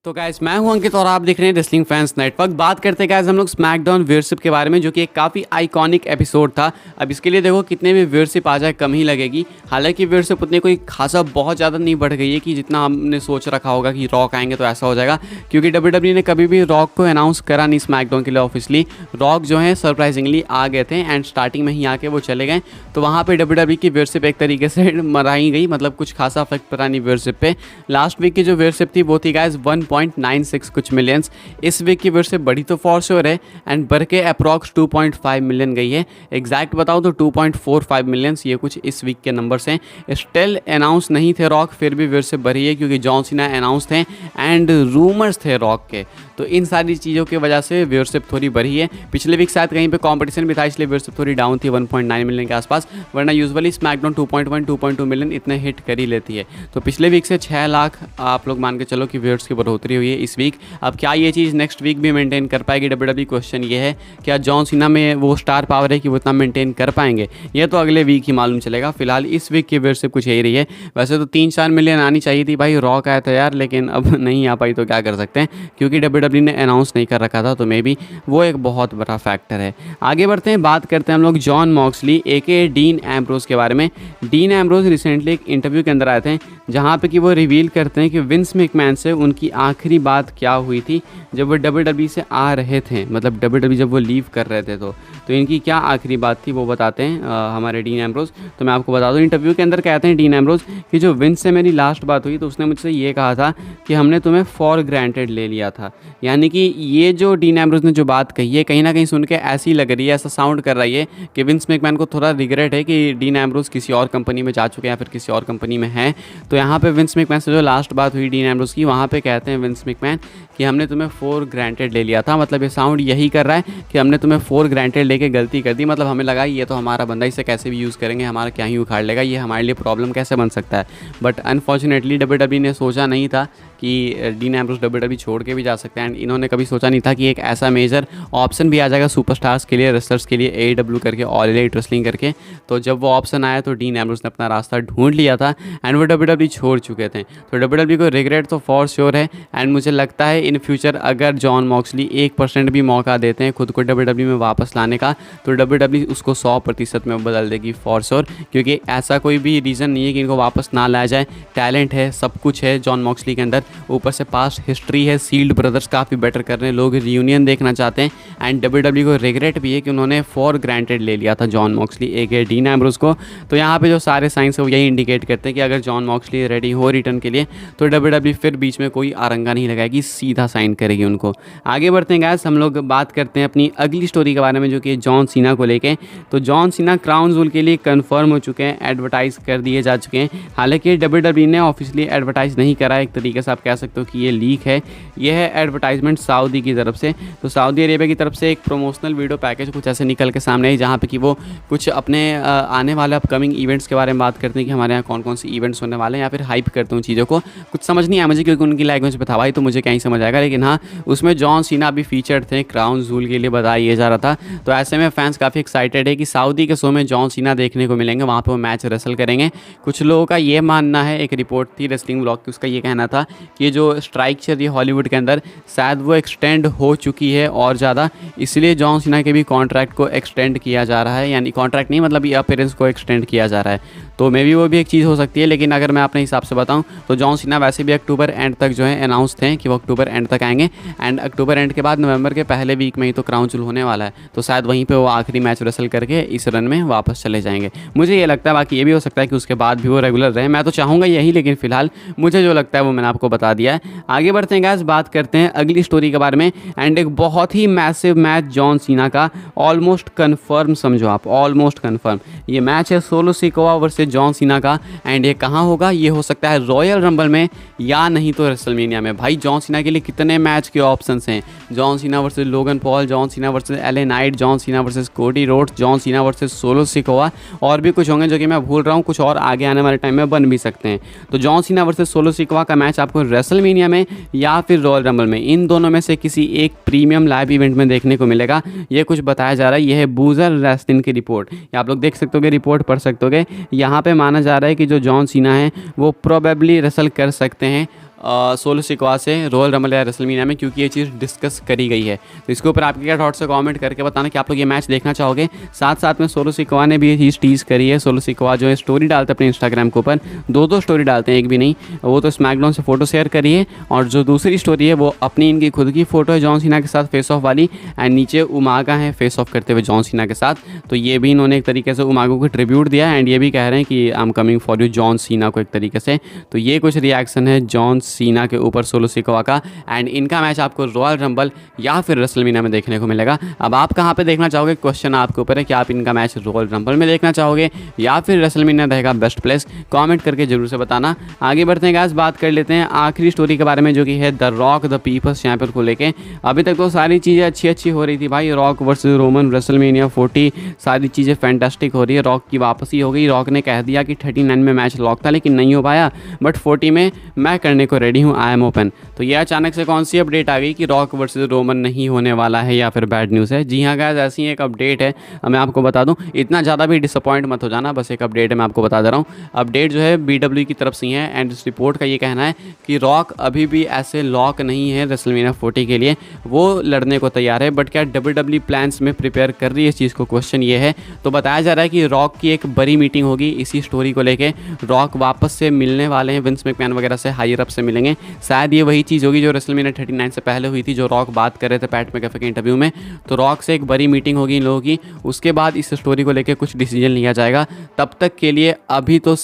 तो गाइस मैं हूं अंकित और आप देख रहे हैं रेसलिंग फैंस नेटवर्क। बात करते हैं गाइस हम लोग स्मैकडाउन व्यूअरशिप के बारे में, जो कि एक काफ़ी आइकॉनिक एपिसोड था। अब इसके लिए देखो कितने भी व्यूअरशिप आ जाए कम ही लगेगी। हालांकि व्यूअरशिप उतनी कोई खासा बहुत ज़्यादा नहीं बढ़ गई है कि जितना हमने सोच रखा होगा कि रॉक आएंगे तो ऐसा हो जाएगा, क्योंकि डब्ल्यूडब्ल्यूई ने कभी भी रॉक को अनाउंस करा नहीं स्मैकडाउन के लिए ऑफिशियली। रॉक जो है सरप्राइजिंगली आ गए थे एंड स्टार्टिंग में ही आके वो चले गए, तो वहाँ पर डब्ल्यूडब्ल्यूई की व्यूअरशिप एक तरीके से मराई गई, मतलब कुछ खासा इफेक्ट पड़ा नहीं व्यूअरशिप पे। लास्ट वीक की जो व्यूअरशिप थी वो थी गाइस 1.96 कुछ मिलियंस। इस वीक की व्यूअरशिप बढ़ी तो फॉर श्योर है एंड बढ़ के अप्रॉक्स 2.5 मिलियन गई है। एग्जैक्ट बताओ तो 2.45 मिलियंस, ये कुछ इस वीक के नंबर्स हैं। स्टिल अनाउंस नहीं थे रॉक, फिर भी व्यूअरशिप बढ़ी है क्योंकि जॉन सीना अनाउंस थे एंड रूमर्स थे रॉक के, तो इन सारी चीज़ों की वजह से व्यूअरशिप थोड़ी बढ़ी है। पिछले वीक शायद कहीं पे कंपटीशन भी था इसलिए व्यूअरशिप थोड़ी डाउन थी 1.9 मिलियन के आसपास, वरना यूजुअली स्मैकडाउन 2.1 2.2 मिलियन इतने हिट कर ही लेती है। तो पिछले वीक से 6 लाख आप लोग मान के चलो कि व्यूअर्स की बढ़ोतरी हुई है इस वीक। अब क्या ये चीज़ नेक्स्ट वीक भी मेंटेन कर पाएगी डब्ल्यूडब्ल्यूई? क्वेश्चन ये है, क्या जॉन सीना में वो स्टार पावर है कि वो इतना मेंटेन कर पाएंगे? ये तो अगले वीक ही मालूम चलेगा। फिलहाल इस वीक की व्यूअरशिप कुछ यही रही है। वैसे तो 3-4 मिलियन आनी चाहिए थी भाई, रॉक आया था यार, लेकिन अब नहीं आ पाई तो क्या कर सकते हैं, क्योंकि डब्ल्यूडब्ल्यूई ने अनाउंस नहीं कर रखा था, तो मे बी वो एक बहुत बड़ा फैक्टर है। आगे बढ़ते हैं, बात करते हैं हम लोग जॉन मॉक्सली एके डीन एम्ब्रोज के बारे में। डीन एम्ब्रोज रिसेंटली एक इंटरव्यू के अंदर आए थे जहाँ पे कि वो रिवील करते हैं कि विंस मैकमैन से उनकी आखिरी बात क्या हुई थी जब वो डब्ल्यूडब्ल्यूई से आ रहे थे, मतलब डब्ल्यूडब्ल्यूई जब वो लीव कर रहे थे तो इनकी क्या आखिरी बात थी वो बताते हैं हमारे डीन एम्ब्रोज। तो मैं आपको बता दूं, इंटरव्यू के अंदर कहते हैं डीन एम्ब्रोज कि जो विंस से मेरी लास्ट बात हुई तो उसने मुझसे ये कहा था कि हमने तुम्हें फॉर ग्रांटेड ले लिया था। यानी कि ये जो डीन एम्ब्रोज ने जो बात कही है कहीं ना कहीं सुन के ऐसी लग रही है, ऐसा साउंड कर रही है कि विंस मैकमैन को थोड़ा रिग्रेट है कि डीन एम्ब्रोज किसी और कंपनी में जा चुके हैं या फिर किसी और कंपनी में हैं। तो यहाँ पे विंस मैकमैन से जो लास्ट बात हुई डीन एम्ब्रोज की, वहाँ पे कहते हैं विंस मैकमैन कि हमने तुम्हें फॉर ग्रांटेड ले लिया था। मतलब ये साउंड यही कर रहा है कि हमने तुम्हें फॉर ग्रांटेड लेके गलती कर दी, मतलब हमें लगा ये तो हमारा बंदा, इसे कैसे भी यूज़ करेंगे, हमारा क्या ही उखाड़ लेगा, ये हमारे लिए प्रॉब्लम कैसे बन सकता है। बट अनफॉर्चुनेटली डब्ल्यूडब्ल्यूई ने सोचा नहीं था कि डीन एम्ब्रोज डब्ल्यूडब्ल्यूई छोड़ के भी जा सकते हैं एंड इन्होंने कभी सोचा नहीं था कि एक ऐसा मेजर ऑप्शन भी आ जाएगा सुपरस्टार्स के लिए, रेसलर्स के लिए, AEW करके, ऑल एलाइट रेसलिंग करके। तो जब वो ऑप्शन आया तो डीन एम्ब्रोज ने अपना रास्ता ढूंढ लिया था एंड वो डब्ल्यूडब्ल्यूई छोड़ चुके थे। तो डब्ल्यूडब्ल्यूई को रिग्रेट तो फॉर श्योर है एंड मुझे लगता है इन फ्यूचर अगर जॉन मॉक्सली 1% भी मौका देते हैं खुद को डब्ल्यूडब्ल्यूई में वापस लाने का तो डब्ल्यूडब्ल्यूई उसको 100% में बदल देगी फॉर श्योर, क्योंकि ऐसा कोई भी रीज़न नहीं है कि इनको वापस ना लाया जाए। टैलेंट है, सब कुछ है जॉन मॉक्सली के अंदर, ऊपर से पास्ट हिस्ट्री है, सील्ड ब्रदर्स काफ़ी बेटर कर रहे हैं, लोग रियूनियन देखना चाहते हैं एंड डब्ल्यूडब्ल्यूई को रिग्रेट भी है कि उन्होंने फॉर ग्रांटेड ले लिया था जॉन मॉक्सली एक डीन एम्ब्रोज को। तो यहाँ पे जो सारे साइंस है वो यही इंडिकेट करते हैं कि अगर जॉन मॉक्सली रेडी हो रिटर्न के लिए तो डब्ल्यूडब्ल्यूई फिर बीच में कोई आरंगा नहीं लगाएगी, सीधा साइन करेगी उनको। आगे बढ़ते हैं गाइस, हम लोग बात करते हैं अपनी अगली स्टोरी के बारे में जो कि जॉन सीना को लेके। तो जॉन सीना क्राउन जूल के लिए कंफर्म हो चुके हैं, एडवर्टाइज कर दिए जा चुके हैं। हालांकि डब्ल्यूडब्ल्यूई ने ऑफिशियली एडवर्टाइज नहीं करा, एक तरीके से आप कह सकते हो कि ये लीक है। यह है एडवर्टाइजमेंट सऊदी की तरफ से। तो सऊदी अरेबिया की तरफ से एक प्रमोशनल वीडियो पैकेज कुछ ऐसे निकल के सामने आई जहाँ पे कि वो कुछ अपने आने वाले अपकमिंग इवेंट्स के बारे में बात करते हैं कि हमारे यहाँ कौन कौन से इवेंट्स होने वाले हैं, या फिर हाइप करते हैं चीज़ों को। कुछ समझ नहीं आया मुझे क्योंकि उनकी लैंग्वेज पे था भाई, तो मुझे कहीं समझ आएगा, लेकिन हाँ उसमें जॉन सीना भी फीचर्ड थे, क्राउन जूल के लिए बताया जा रहा था। तो ऐसे में फैंस काफ़ी एक्साइटेड है कि सऊदी के शो में जॉन सीना देखने को मिलेंगे, वहाँ पे वो मैच रेसल करेंगे। कुछ लोगों का ये मानना है, एक रिपोर्ट थी रेसलिंग ब्लॉग की, उसका ये कहना था कि जो स्ट्राइक चल रही है हॉलीवुड के अंदर शायद वो एक्सटेंड हो चुकी है और ज़्यादा, इसलिए जॉन सीना के भी कॉन्ट्रैक्ट को एक्सटेंड किया जा रहा है, यानी कॉन्ट्रैक्ट नहीं मतलब ये अपीयरेंस को एक्सटेंड किया जा रहा है। तो मे बी वो भी एक चीज़ हो सकती है, लेकिन अगर मैं अपने हिसाब से बताऊं तो जॉन सीना वैसे भी अक्टूबर एंड तक जो है अनाउंस थे कि वो अक्टूबर एंड तक आएंगे एंड अक्टूबर एंड के बाद नवंबर के पहले वीक में ही तो क्राउन जूल होने वाला है, तो शायद वहीं पे वो आखिरी मैच रेसल करके इस रन में वापस चले जाएंगे। मुझे ये लगता है, बाकी ये भी हो सकता है कि उसके बाद भी वो रेगुलर रहे, मैं तो चाहूँगा यही, लेकिन फिलहाल मुझे जो लगता है वो मैंने आपको बता दिया है। आगे बढ़ते हैं गाइस, बात करते हैं अगली स्टोरी के बारे में एंड एक बहुत ही मैसिव मैच जॉन सीना का ऑलमोस्ट कन्फर्म, समझो आप ऑलमोस्ट कन्फर्म ये मैच है solo Sikoa versus John Cena का एंड ये कहाँ होगा? ये हो सकता है रॉयल रंबल में या नहीं तो रेसलमेनिया में। भाई जॉन सीना के लिए कितने मैच के ऑप्शंस हैं, John Cena versus Logan Paul, John Cena versus LA night, John Cena versus Cody Rhodes, John Cena versus solo Sikoa, और भी कुछ होंगे जो कि मैं भूल रहा हूँ, कुछ और आगे आने वाले टाइम में बन भी सकते हैं। तो John Cena versus solo Sikoa का मैच आपको रेसलमेनिया में या फिर रॉयल रंबल में, इन दोनों में से किसी एक प्रीमियम लाइव इवेंट में देखने को मिलेगा, ये कुछ बताया जा रहा है। यह है बूजर रेस्लिंग की रिपोर्ट, आप लोग देख सकते हो, रिपोर्ट पढ़ सकते हो। यहाँ पे माना जा रहा है कि जो जॉन सीना है वो प्रोबेबली रेसल कर सकते हैं सोलो सिकवा से रॉयल रंबल या रेसलमेनिया में, क्योंकि ये चीज़ डिस्कस करी गई है। तो इसके ऊपर आपके क्या थॉट्स है कमेंट करके बताना कि आप लोग ये मैच देखना चाहोगे। साथ साथ में सोलो सिकवा ने भी ये चीज़ टीज़ करी है। सोलो सिकवा जो है स्टोरी डालते हैं अपने इंस्टाग्राम के ऊपर, दो स्टोरी डालते हैं, एक भी नहीं। वो तो स्मैकडाउन से फोटो शेयर करी है, और जो दूसरी स्टोरी है वो अपनी इनकी खुद की फोटो है जॉन सीना के साथ फेस ऑफ वाली, एंड नीचे उमागा है फेस ऑफ करते हुए जॉन सीना के साथ। तो ये भी इन्होंने एक तरीके से उमागा को ट्रिब्यूट दिया, एंड ये भी कह रहे हैं कि I am coming for you John Cena को एक तरीके से। तो ये कुछ रिएक्शन है जॉन सीना के ऊपर सोलो सिकवा का, एंड इनका मैच आपको रॉयल रंबल या फिर रेसलमेनिया में देखने को मिलेगा। अब आप कहाँ पे देखना चाहोगे, क्वेश्चन आपके ऊपर है कि आप इनका मैच रॉयल रंबल में देखना चाहोगे या फिर रेसलमेनिया रहेगा बेस्ट प्लेस। कमेंट करके जरूर से बताना। आगे बढ़ते हैं गाइस, बात कर लेते हैं आखिरी स्टोरी के बारे में, जो कि है the rock the people's champion को लेके। अभी तक तो सारी चीज़ें अच्छी हो रही थी भाई, रॉक वर्सेस रोमन रेसलमेनिया 40, सारी चीज़ें फैंटास्टिक हो रही है। रॉक की वापसी हो गई, रॉक ने कह दिया कि 39 में मैच लॉक था लेकिन नहीं हो पाया, बट 40 में मैं करने को रेडी हूँ, आई एम ओपन। तो ये अचानक से कौन सी अपडेट आ गई कि रॉक वर्सेस रोमन नहीं होने वाला है या फिर बैड न्यूज़ है? जी हाँ गाइस, ऐसी एक अपडेट है। मैं आपको बता दूं, इतना ज़्यादा भी डिसअपॉइंट मत हो जाना, बस एक अपडेट है, मैं आपको बता दे रहा हूँ। अपडेट जो है BW की तरफ से ही है, एंड इस रिपोर्ट का ये कहना है कि रॉक अभी भी ऐसे लॉक नहीं है रेसलमेनिया 40 के लिए, वो लड़ने को तैयार है। बट क्या WWE प्लान्स में प्रिपेयर कर रही है इस चीज़ को, क्वेश्चन ये है। तो बताया जा रहा है कि रॉक की एक बड़ी मीटिंग होगी इसी स्टोरी को लेके। रॉक वापस से मिलने वाले हैं, विंस मैकमैन वगैरह से हायर अप से मिलेंगे। शायद ये वही चीज़ होगी जो रेसलमेनिया 39 से पहले हुई थी, जो रॉक बात कर रहे थे पैट मैकअफे के इंटरव्यू में। तो रॉक से एक बड़ी मीटिंग होगी इन लोगों की, उसके बाद इस स्टोरी को लेकर कुछ डिसीजन लिया जाएगा। तब तक के लिए अभी तो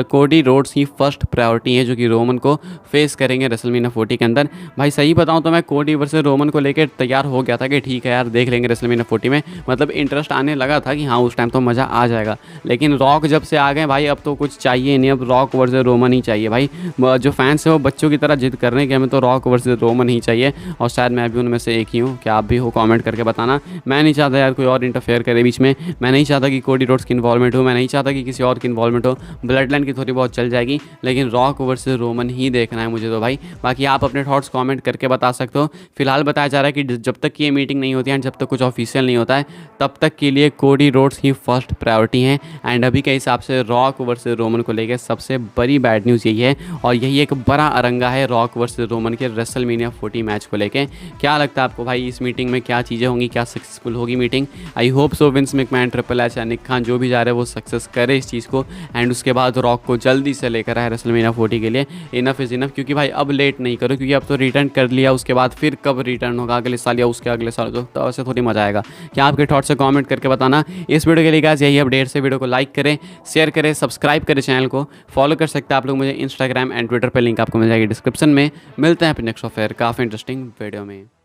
कोडी रोड्स ही फर्स्ट प्रायोरिटी है, जो कि रोमन को फेस करेंगे रेसलमेनिया 40 के अंदर। भाई सही बताऊं तो मैं कोडी वर्सेस रोमन को लेकर तैयार हो गया था कि ठीक है यार देख लेंगे रेसलमेनिया 40 में, मतलब इंटरेस्ट आने लगा था कि हाँ उस टाइम तो मज़ा आ जाएगा। लेकिन रॉक जब से आ गए भाई, अब तो कुछ चाहिए नहीं, अब रॉक वर्सेस रोमन ही चाहिए भाई। जो फैंस है वो बच्चों की तरह जिद कर रहे हैं कि हमें तो रॉक वर्सेस रोमन ही चाहिए, और शायद मैं भी उनमें से एक ही हूँ। क्या आप भी हो, कमेंट करके बताना। मैं नहीं चाहता यार कोई और इंटरफेयर करे बीच में, मैं नहीं चाहता कि कोडी रोड्स की इन्वॉल्वमेंट हो, मैं नहीं चाहता कि किसी और की इन्वॉल्वमेंट हो। ब्लड लाइन की थोड़ी बहुत चल जाएगी, लेकिन रॉक वर्सेस रोमन ही देखना है मुझे तो भाई। बाकी आप अपने थॉट्स कमेंट करके बता सकते हो। फिलहाल बताया जा रहा है कि जब तक ये मीटिंग नहीं होती है, जब तक कुछ ऑफिशियल नहीं होता है, तब तक के लिए कोडी रोड्स ही फर्स्ट प्रायोरिटी हैं। एंड अभी के हिसाब से रॉक वर्सेस रोमन को लेकर सबसे बड़ी बैड न्यूज़ यही है, और यही एक बड़ा अरंगा है रॉक वर्सेस रोमन के रेसलमेनिया 40 मैच को लेके। क्या लगता है आपको भाई, इस मीटिंग में क्या चीज़ें होंगी, क्या सक्सेसफुल होगी meeting? I hope so Vince McMahon, triple H या निक खान जो भी जा रहे हैं वो सक्सेस करे इस चीज़ को, एंड उसके बाद रॉक को जल्दी से लेकर आए रेसलमेनिया 40 के लिए। इनफ इज़ इनफ, क्योंकि भाई अब लेट नहीं करो, क्योंकि अब तो रिटर्न कर लिया, उसके बाद फिर कब रिटर्न होगा, अगले साल या उसके अगले साल, तो ऐसे थोड़ी मज़ा आएगा। क्या आपके थॉट्स से कमेंट करके बताना। इस वीडियो के लिए गाइस यही अपडेट से, वीडियो को लाइक करें, शेयर करें, सब्सक्राइब करें, चैनल को फॉलो कर सकते हैं आप लोग मुझे इंस्टाग्राम एंड ट्विटर पर, लिंक आपको मिल जाएगी डिस्क्रिप्शन में। मिलते हैं फिर नेक्स्ट ऑफ फेयर काफ़ी इंटरेस्टिंग वीडियो में।